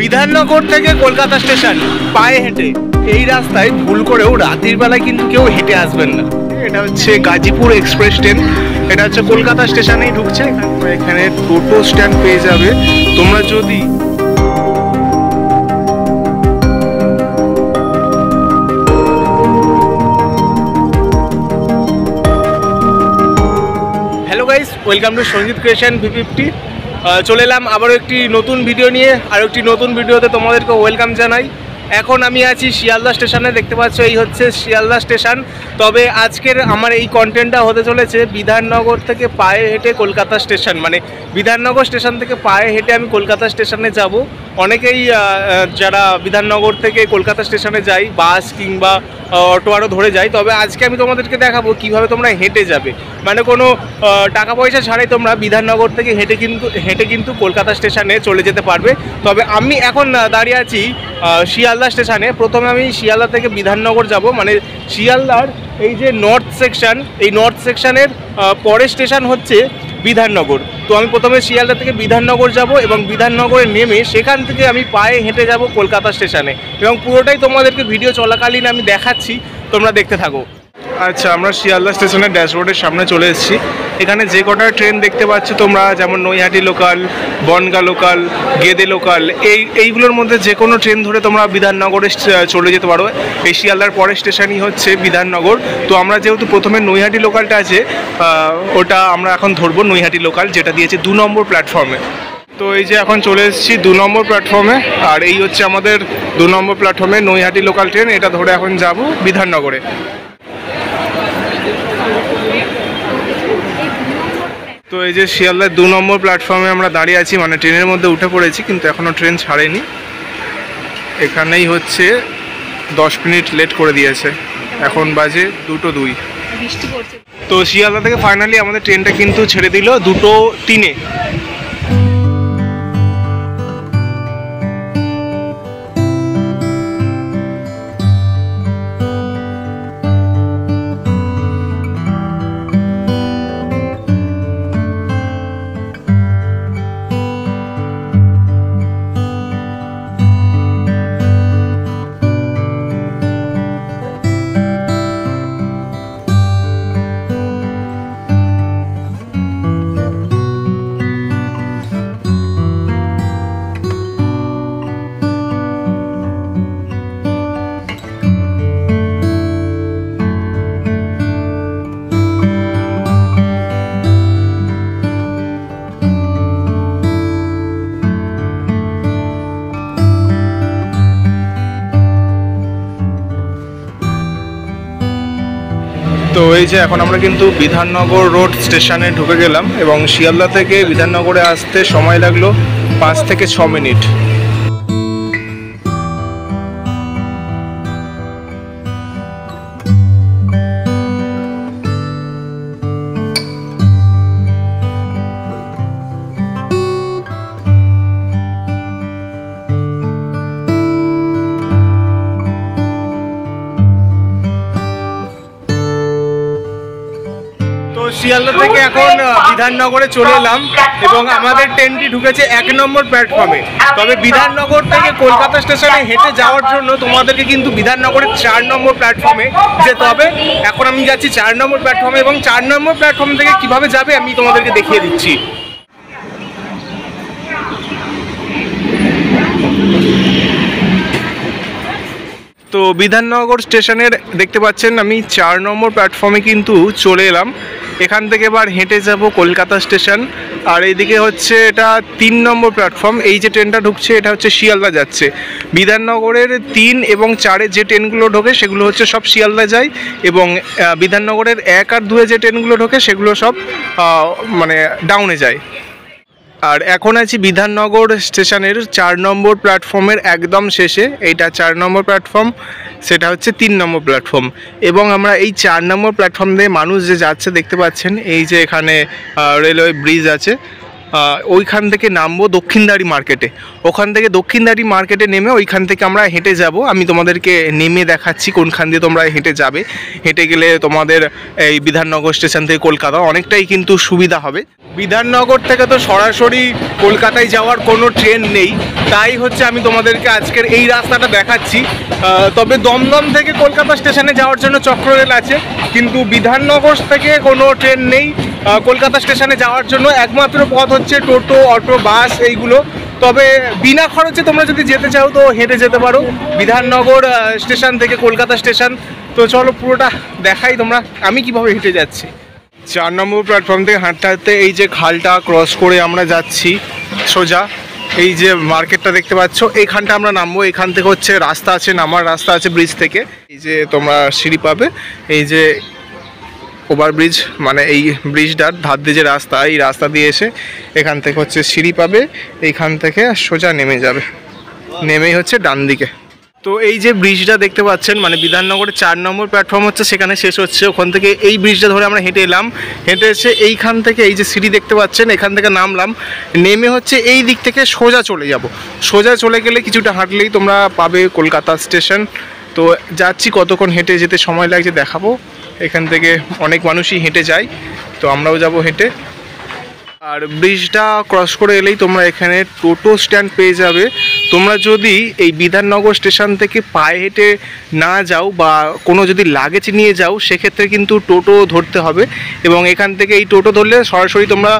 বিধাননগর থেকে কলকাতা স্টেশন পায়ে হেঁটে এই রাস্তায় ভুল করেও রাতের বেলায় কিন্তু কেউ হেঁটে আসবেন না। এটা হচ্ছে গাজীপুর এক্সপ্রেস ট্রেন, এটা হচ্ছে কলকাতা স্টেশনেই ঢুকছে। এখানে টোটো স্ট্যান্ড পেয়ে যাবে তোমরা যদি hello guys, welcome to Sanjit creation V50। চলে এলাম আবারও একটি নতুন ভিডিও নিয়ে। আর একটি নতুন ভিডিওতে তোমাদেরকে ওয়েলকাম জানাই। এখন আমি আছি শিয়ালদা স্টেশনে, দেখতে পাচ্ছ এই হচ্ছে শিয়ালদা স্টেশন। তবে আজকের আমার এই কন্টেন্টটা হতে চলেছে বিধাননগর থেকে পায়ে হেঁটে কলকাতা স্টেশন, মানে বিধাননগর স্টেশন থেকে পায়ে হেঁটে আমি কলকাতা স্টেশনে যাব। অনেকেই যারা বিধাননগর থেকে কলকাতা স্টেশনে যাই বাস কিংবা অটো আরও ধরে যাই, তবে আজকে আমি তোমাদেরকে দেখাবো কিভাবে তোমরা হেঁটে যাবে, মানে কোনো টাকা পয়সা ছাড়াই তোমরা বিধাননগর থেকে হেঁটে কিন্তু কলকাতা স্টেশনে চলে যেতে পারবে। তবে আমি এখন দাঁড়িয়ে আছি শিয়ালদা স্টেশনে। প্রথমে আমি শিয়ালদা থেকে বিধাননগর যাব, মানে শিয়ালদার এই যে নর্থ সেকশন, এই নর্থ সেকশনের পরের স্টেশন হচ্ছে বিধাননগর। তো আমি প্রথমে শিয়ালদা থেকে বিধাননগর যাব এবং বিধাননগরে নেমে সেখান থেকে আমি পায়ে হেঁটে যাব কলকাতা স্টেশনে, এবং পুরোটাই তোমাদেরকে ভিডিও চলাকালীন আমি দেখাচ্ছি, তোমরা দেখতে থাকো। আচ্ছা, আমরা শিয়ালদা স্টেশনের ড্যাশবোর্ডের সামনে চলে এসেছি। এখানে যে কটা ট্রেন দেখতে পাচ্ছ তোমরা, যেমন Naihati local, Bongaon local, Gede local, এইগুলোর মধ্যে যে কোনো ট্রেন ধরে তোমরা বিধাননগরে চলে যেতে পারো। এই শিয়ালদার পরের স্টেশনই হচ্ছে বিধাননগর। তো আমরা যেহেতু প্রথমে নৈহাটি লোকালটা আছে, ওটা আমরা এখন ধরবো নৈহাটি লোকাল, যেটা দিয়েছে 2 নম্বর প্ল্যাটফর্মে। তো এই যে এখন চলে এসেছি 2 নম্বর প্ল্যাটফর্মে, আর এই হচ্ছে আমাদের 2 নম্বর প্ল্যাটফর্মে নৈহাটি লোকাল ট্রেন। এটা ধরে এখন যাব বিধাননগরে। তো এই যে শিয়ালদার 2 নম্বর প্ল্যাটফর্মে আমরা দাঁড়িয়ে আছি, মানে ট্রেনের মধ্যে উঠে পড়েছি, কিন্তু এখনও ট্রেন ছাড়েনি। এখানেই হচ্ছে 10 মিনিট লেট করে দিয়েছে, এখন বাজে 2:02। তো শিয়ালদা থেকে ফাইনালি আমাদের ট্রেনটা কিন্তু ছেড়ে দিল 2:03-এ। তো এই যে এখন আমরা কিন্তু বিধাননগর রোড স্টেশনে ঢুকে গেলাম, এবং শিয়ালদা থেকে বিধাননগরে আসতে সময় লাগলো 5 থেকে 6 মিনিট। শিয়ালদা থেকে এখন বিধাননগরে চলে এলাম, এবং আমাদের ট্রেনটি ঢুকেছে 1 নম্বর প্ল্যাটফর্মে। তবে বিধাননগর থেকে কলকাতা স্টেশনে হেঁটে যাওয়ার জন্য তোমাদেরকে কিন্তু বিধাননগরের 4 নম্বর প্ল্যাটফর্মে যেতে হবে। এখন আমি যাচ্ছি 4 নম্বর প্ল্যাটফর্মে, এবং 4 নম্বর প্ল্যাটফর্ম থেকে কিভাবে যাবে আমি তোমাদেরকে দেখিয়ে দিচ্ছি। তো বিধাননগর স্টেশনের দেখতে পাচ্ছেন আমি 4 নম্বর প্ল্যাটফর্মে কিন্তু চলে এলাম। এখান থেকে এবার হেঁটে যাব কলকাতা স্টেশন। আর এইদিকে হচ্ছে এটা 3 নম্বর প্ল্যাটফর্ম। এই যে ট্রেনটা ঢুকছে এটা হচ্ছে শিয়ালদা যাচ্ছে। বিধাননগরের 3 এবং 4-এ যে ট্রেনগুলো ঢোকে সেগুলো হচ্ছে সব শিয়ালদা যায়, এবং বিধাননগরের 1 আর 2-এ যে ট্রেনগুলো ঢোকে সেগুলো সব মানে ডাউনে যায়। আর এখন আছি বিধাননগর স্টেশনের 4 নম্বর প্ল্যাটফর্মের একদম শেষে। এইটা 4 নম্বর প্ল্যাটফর্ম, সেটা হচ্ছে 3 নম্বর প্ল্যাটফর্ম। এবং আমরা এই 4 নম্বর প্ল্যাটফর্ম দিয়ে মানুষ যে যাচ্ছে দেখতে পাচ্ছেন। এই যে এখানে রেলওয়ে ব্রিজ আছে, ওইখান থেকে নামবো দক্ষিণদারি মার্কেটে। ওখান থেকে দক্ষিণদারি মার্কেটে নেমে ওইখান থেকে আমরা হেঁটে যাব। আমি তোমাদেরকে নেমে দেখাচ্ছি কোনখান দিয়ে তোমরা হেঁটে যাবে। হেঁটে গেলে তোমাদের এই বিধাননগর স্টেশন থেকে কলকাতা অনেকটাই কিন্তু সুবিধা হবে। বিধাননগর থেকে তো সরাসরি কলকাতায় যাওয়ার কোনো ট্রেন নেই, তাই হচ্ছে আমি তোমাদেরকে আজকের এই রাস্তাটা দেখাচ্ছি। তবে দমদম থেকে কলকাতা স্টেশনে যাওয়ার জন্য চক্ররেল আছে, কিন্তু বিধাননগর থেকে কোনো ট্রেন নেই কলকাতা স্টেশনে যাওয়ার জন্য। একমাত্র পথ হচ্ছে টোটো, অটো, বাস এইগুলো। তবে বিনা খরচে তোমরা যদি যেতে চাও তো হেঁটে যেতে পারো বিধাননগর স্টেশন থেকে কলকাতা স্টেশন। তো চলো পুরোটা দেখাই তোমরা আমি কিভাবে হেঁটে যাচ্ছি। 4 নম্বর প্ল্যাটফর্ম থেকে হাঁটতে হাঁটতে এই যে খালটা ক্রস করে আমরা যাচ্ছি সোজা। এই যে মার্কেটটা দেখতে পাচ্ছ, এইখানটা আমরা নামবো। এখান থেকে হচ্ছে রাস্তা আছে, নামার রাস্তা আছে ব্রিজ থেকে। এই যে তোমরা সিঁড়ি পাবে, এই যে ওভারব্রিজ, মানে এই ব্রিজটার ধার দিয়ে যে রাস্তা, এই রাস্তা দিয়ে এসে এখান থেকে হচ্ছে সিঁড়ি পাবে। এইখান থেকে সোজা নেমে যাবে, নেমেই হচ্ছে ডান দিকে। তো এই যে ব্রিজটা দেখতে পাচ্ছেন, মানে বিধাননগরের 4 নম্বর প্ল্যাটফর্ম হচ্ছে সেখানে শেষ হচ্ছে। ওখান থেকে এই ব্রিজটা ধরে আমরা হেঁটে এলাম। হেঁটে এসে এইখান থেকে এই যে সিঁড়ি দেখতে পাচ্ছেন, এখান থেকে নামলাম। নেমে হচ্ছে এই দিক থেকে সোজা চলে যাব। সোজা চলে গেলে কিছুটা হাঁটলেই তোমরা পাবে কলকাতা স্টেশন। তো যাচ্ছি, কতক্ষণ হেঁটে যেতে সময় লাগছে দেখাবো। এখান থেকে অনেক মানুষই হেঁটে যায়, তো আমরাও যাব হেঁটে। আর ব্রিজটা ক্রস করে এলেই তোমরা এখানে টোটো স্ট্যান্ড পেয়ে যাবে। তোমরা যদি এই বিধাননগর স্টেশন থেকে পায়ে হেঁটে না যাও বা কোনো যদি লাগেজ নিয়ে যাও, সেক্ষেত্রে কিন্তু টোটো ধরতে হবে। এবং এখান থেকে এই টোটো ধরলে সরাসরি তোমরা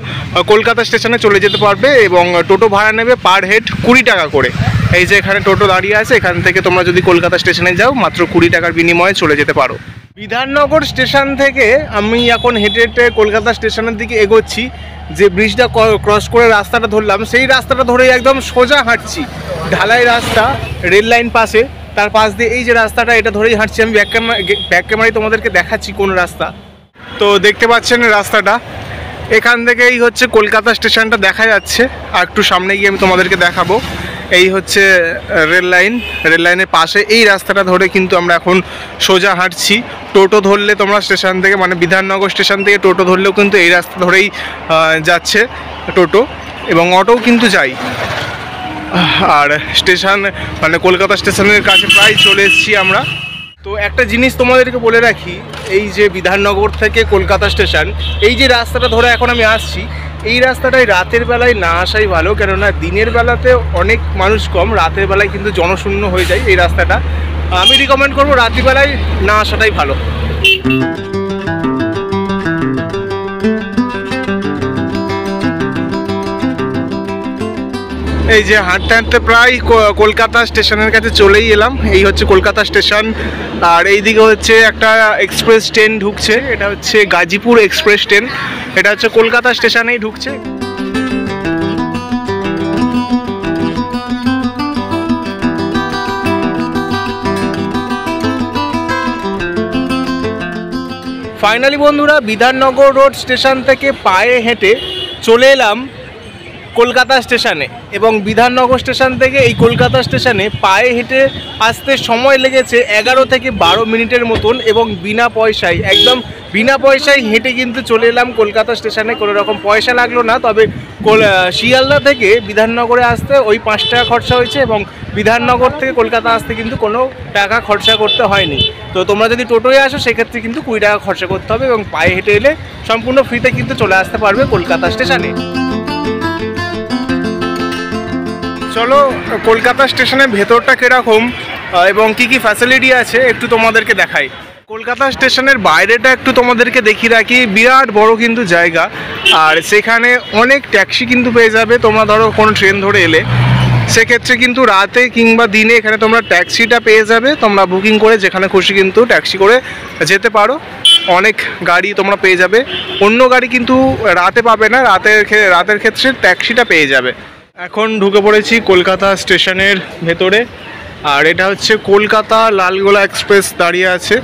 কলকাতা স্টেশনে চলে যেতে পারবে। এবং টোটো ভাড়া নেবে পার হেড 20 টাকা করে। এই যে এখানে টোটো দাঁড়িয়ে আছে, এখান থেকে তোমরা যদি কলকাতা স্টেশনে যাও মাত্র 20 টাকার বিনিময়ে চলে যেতে পারো। বিধাননগর স্টেশন থেকে আমি এখন হেঁটে হেঁটে কলকাতা স্টেশনের দিকে এগোচ্ছি। যে ব্রিজটা ক্রস করে রাস্তাটা ধরলাম, সেই রাস্তাটা ধরে একদম সোজা হাঁটছি। ঢালাই রাস্তা, রেল লাইন পাশে, তার পাশ দিয়ে এই যে রাস্তাটা, এটা ধরেই হাঁটছি। আমি ব্যাক ক্যামেরায় তোমাদেরকে দেখাচ্ছি কোন রাস্তা। তো দেখতে পাচ্ছেন রাস্তাটা, এখান থেকেই হচ্ছে কলকাতা স্টেশনটা দেখা যাচ্ছে। আর একটু সামনে গিয়ে আমি তোমাদেরকে দেখাবো। এই হচ্ছে রেল লাইন, রেল লাইনের পাশে এই রাস্তাটা ধরে কিন্তু আমরা এখন সোজা হাঁটছি। টোটো ধরলে তোমরা স্টেশন থেকে, মানে বিধাননগর স্টেশন থেকে টোটো ধরলেও কিন্তু এই রাস্তা ধরেই যাচ্ছে টোটো, এবং অটোও কিন্তু যায়। আর স্টেশন, মানে কলকাতা স্টেশনের কাছে প্রায় চলে এসেছি আমরা। তো একটা জিনিস তোমাদেরকে বলে রাখি, এই যে বিধাননগর থেকে কলকাতা স্টেশন, এই যে রাস্তাটা ধরে এখন আমি আসছি, এই রাস্তাটায় রাতের বেলায় না আসাই ভালো। কেননা দিনের বেলাতে অনেক মানুষ কম, রাতের বেলায় কিন্তু জনশূন্য হয়ে যায় এই রাস্তাটা। আমি রিকমেন্ড করবো রাত্রিবেলায় না আসাটাই ভালো। এই যে হাঁটতে হাঁটতে প্রায় কলকাতা স্টেশনের কাছে চলেই এলাম। এই হচ্ছে কলকাতা স্টেশন। আর এইদিকে হচ্ছে একটা এক্সপ্রেস ট্রেন ঢুকছে, এটা হচ্ছে গাজীপুর এক্সপ্রেস ট্রেন। এটা হচ্ছে কলকাতা স্টেশনেই ঢুকছে। ফাইনালি বন্ধুরা, বিধাননগর রোড স্টেশন থেকে পায়ে হেঁটে চলে এলাম কলকাতা স্টেশনে। এবং বিধাননগর স্টেশন থেকে এই কলকাতা স্টেশনে পায়ে হেঁটে আসতে সময় লেগেছে 11 থেকে 12 মিনিটের মতন। এবং বিনা পয়সায়, একদম বিনা পয়সায় হেঁটে কিন্তু চলে এলাম কলকাতা স্টেশনে। কোনো রকম পয়সা লাগলো না। তবে শিয়ালদা থেকে বিধাননগরে আসতে ওই 5 টাকা খরচা হয়েছে, এবং বিধাননগর থেকে কলকাতা আসতে কিন্তু কোনো টাকা খরচা করতে হয়নি। তো তোমরা যদি টোটোয় আসো সেক্ষেত্রে কিন্তু 20 টাকা খরচা করতে হবে, এবং পায়ে হেঁটে এলে সম্পূর্ণ ফ্রিতে কিন্তু চলে আসতে পারবে কলকাতা স্টেশনে। চলো কলকাতা স্টেশনের ভেতরটা কীরকম এবং কি কি ফ্যাসিলিটি আছে একটু তোমাদেরকে দেখাই। কলকাতা স্টেশনের বাইরেটা একটু তোমাদেরকে দেখিয়ে রাখি। বিরাট বড় কিন্তু জায়গা, আর সেখানে অনেক ট্যাক্সি কিন্তু পেয়ে যাবে। তোমরা ধরো কোনো ট্রেন ধরে এলে, সেক্ষেত্রে কিন্তু রাতে কিংবা দিনে এখানে তোমরা ট্যাক্সিটা পেয়ে যাবে। তোমরা বুকিং করে যেখানে খুশি কিন্তু ট্যাক্সি করে যেতে পারো। অনেক গাড়ি তোমরা পেয়ে যাবে। অন্য গাড়ি কিন্তু রাতে পাবে না, রাতের ক্ষেত্রে ট্যাক্সিটা পেয়ে যাবে। এখন ঢুকে পড়েছি কলকাতা স্টেশনের ভেতরে। আর এটা হচ্ছে কলকাতা লালগোলা এক্সপ্রেস দাঁড়িয়ে আছে,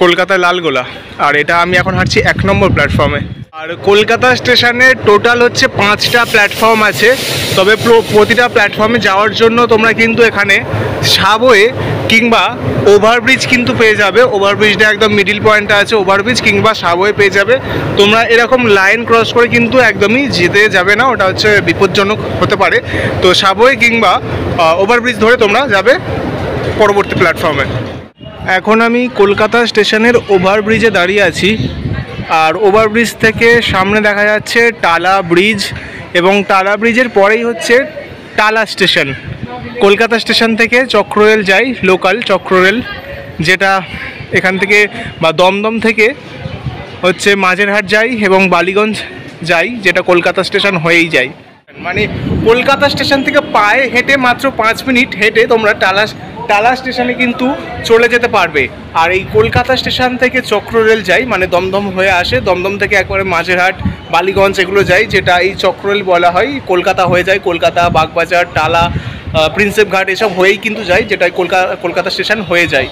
কলকাতা লালগোলা। আর এটা আমি এখন হাঁটছি 1 নম্বর প্ল্যাটফর্মে। আর কলকাতা স্টেশনে টোটাল হচ্ছে 5টা প্ল্যাটফর্ম আছে। তবে প্রতিটা প্ল্যাটফর্মে যাওয়ার জন্য তোমরা কিন্তু এখানে সাবওয়ে কিংবা ওভারব্রিজ কিন্তু পেয়ে যাবে। ওভারব্রিজটা একদম মিডিল পয়েন্টে আছে ওভারব্রিজ, কিংবা সাবওয়ে পেয়ে যাবে। তোমরা এরকম লাইন ক্রস করে কিন্তু একদমই যেতে যাবে না, ওটা হচ্ছে বিপজ্জনক হতে পারে। তো সাবওয়ে কিংবা ওভারব্রিজ ধরে তোমরা যাবে পরবর্তী প্ল্যাটফর্মে। এখন আমি কলকাতা স্টেশনের ওভারব্রিজে দাঁড়িয়ে আছি, আর ওভারব্রিজ থেকে সামনে দেখা যাচ্ছে টালা ব্রিজ, এবং টালা ব্রিজের পরেই হচ্ছে টালা স্টেশন। কলকাতা স্টেশন থেকে চক্ররেল যায়, লোকাল চক্ররেল, যেটা এখান থেকে বা দমদম থেকে হচ্ছে মাঝেরহাট যাই এবং বালিগঞ্জ যাই, যেটা কলকাতা স্টেশন হয়েই যায়। মানে কলকাতা স্টেশন থেকে পায়ে হেঁটে মাত্র 5 মিনিট হেঁটে তোমরা টালা স্টেশনে কিন্তু চলে যেতে পারবে। আর এই কলকাতা স্টেশন থেকে চক্ররেল যাই, মানে দমদম হয়ে আসে, দমদম থেকে একবারে মাঝেরহাট বালিগঞ্জ এগুলো যাই, যেটা এই চক্ররেল বলা হয়। কলকাতা হয়ে যায়, কলকাতা বাগবাজার টালা প্রিন্সেপ ঘাট এসব হয়েই কিন্তু যায়, যেটা কলকাতা স্টেশন হয়ে যায়।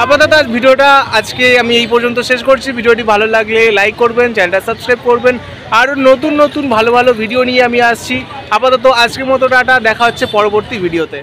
আপাতত আজ ভিডিওটা আজকে আমি এই পর্যন্ত শেষ করছি। ভিডিওটি ভালো লাগলে লাইক করবেন, চ্যানেলটা সাবস্ক্রাইব করবেন, আর নতুন নতুন ভালো ভালো ভিডিও নিয়ে আমি আসছি। আপাতত আজকের মতো টাটা, দেখা হচ্ছে পরবর্তী ভিডিওতে।